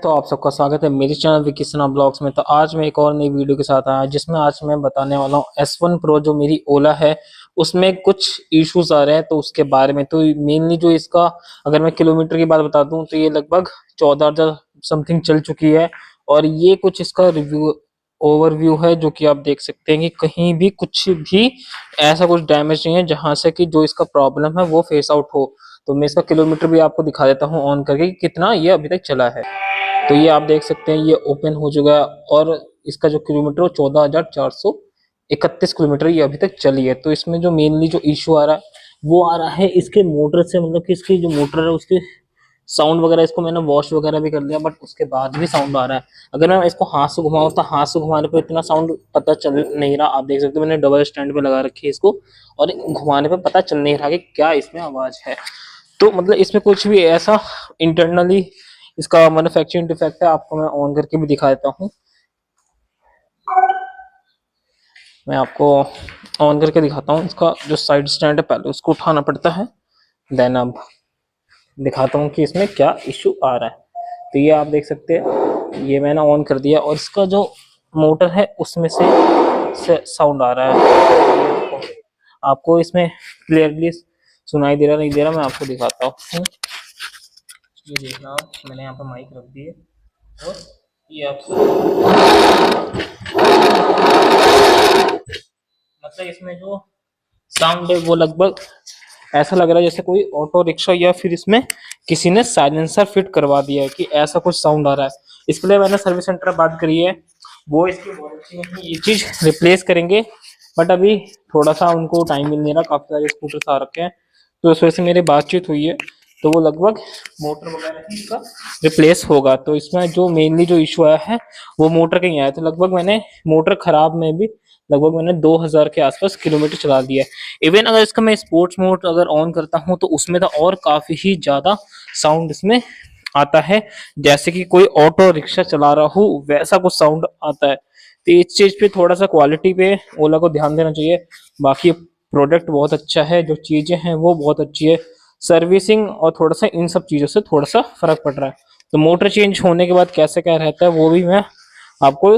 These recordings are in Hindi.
तो आप सबका स्वागत है मेरे चैनल विकिसना ब्लॉग्स में। तो आज मैं एक और नई वीडियो के साथ आया जिसमें आज मैं बताने वाला हूँ S1 Pro जो मेरी ओला है उसमें कुछ इश्यूज आ रहे हैं। तो उसके बारे में तो मेनली जो इसका अगर मैं किलोमीटर की बात बता दूं तो ये लगभग 14,000 समथिंग चल चुकी है। और ये कुछ इसका रिव्यू ओवरव्यू है जो कि आप देख सकते हैं कि कहीं भी कुछ भी ऐसा कुछ डैमेज नहीं है जहां से कि जो इसका प्रॉब्लम है वो फेस आउट हो। तो मैं इसका किलोमीटर भी आपको दिखा देता हूँ ऑन करके कि कितना ये अभी तक चला है। तो ये आप देख सकते हैं ये ओपन हो चुका है और इसका जो किलोमीटर वो 14,431 किलोमीटर ये अभी तक चली है। तो इसमें जो मेनली जो इशू आ रहा है वो आ रहा है इसके मोटर से, मतलब कि इसकी जो मोटर है उसके साउंड वगैरह, इसको मैंने वॉश वगैरह भी कर लिया बट उसके बाद भी साउंड आ रहा है। अगर मैं इसको हाथ से घुमाऊं तो हाथ से घुमाने पे इतना साउंड पता चल नहीं रहा। आप देख सकते हो मैंने डबल स्टैंड पे लगा रखी है इसको और घुमाने पे पता चल नहीं रहा कि क्या इसमें आवाज है। तो मतलब इसमें कुछ भी ऐसा इंटरनली इसका मैन्युफैक्चरिंग डिफेक्ट है। आपको मैं ऑन करके भी दिखा देता हूँ। मैं आपको ऑन करके दिखाता हूँ। इसका जो साइड स्टैंड है पहले उसको उठाना पड़ता है, देन अब दिखाता हूँ कि इसमें क्या इश्यू आ रहा है। तो ये आप देख सकते हैं ये मैंने ऑन कर दिया और इसका जो मोटर है उसमें से साउंड आ रहा है। आपको इसमें क्लियरली सुनाई दे रहा नहीं दे रहा, मैं आपको दिखाता हूँ। ये देखना आप, मैंने यहाँ पर माइक रख दी है और ये आप मतलब इसमें जो साउंड है वो लगभग ऐसा लग रहा है जैसे कोई ऑटो रिक्शा या फिर इसमें किसी ने साइलेंसर फिट करवा दिया है, कि ऐसा कुछ साउंड आ रहा है। इसके लिए मैंने सर्विस सेंटर बात करी है, वो इसकी वारंटी में ये चीज रिप्लेस करेंगे बट अभी थोड़ा सा उनको टाइम मिल नहीं रहा, काफी सारे स्कूटर्स आ रखे हैं। तो इस वजह से मेरी बातचीत हुई है तो वो लगभग मोटर वगैरह ही इसका रिप्लेस होगा। तो इसमें जो मेनली जो इशू आया है वो मोटर का ही आया। तो लगभग मैंने मोटर खराब में भी लगभग मैंने 2,000 के आसपास किलोमीटर चला दिया है। इवन अगर इसका मैं स्पोर्ट्स मोड अगर ऑन करता हूँ तो उसमें तो और काफी ही ज्यादा साउंड इसमें आता है, जैसे कि कोई ऑटो रिक्शा चला रहा हो वैसा कुछ साउंड आता है। तो इस चीज पे थोड़ा सा क्वालिटी पे ओला को ध्यान देना चाहिए। बाकी प्रोडक्ट बहुत अच्छा है, जो चीजें हैं वो बहुत अच्छी है, सर्विसिंग और थोड़ा सा इन सब चीजों से थोड़ा सा फर्क पड़ रहा है। तो मोटर चेंज होने के बाद कैसे क्या रहता है वो भी मैं आपको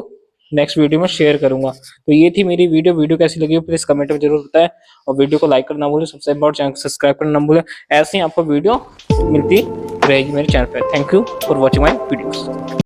नेक्स्ट वीडियो में शेयर करूंगा। तो ये थी मेरी वीडियो कैसी लगी प्लीज कमेंट में जरूर बताएं और वीडियो को लाइक करना भूलें, सबसे इम्पोर्टेंट चैनल को सब्सक्राइब करना भूलें। ऐसे ही आपको वीडियो मिलती रहेगी मेरे चैनल पर। Thank you for watching my videos.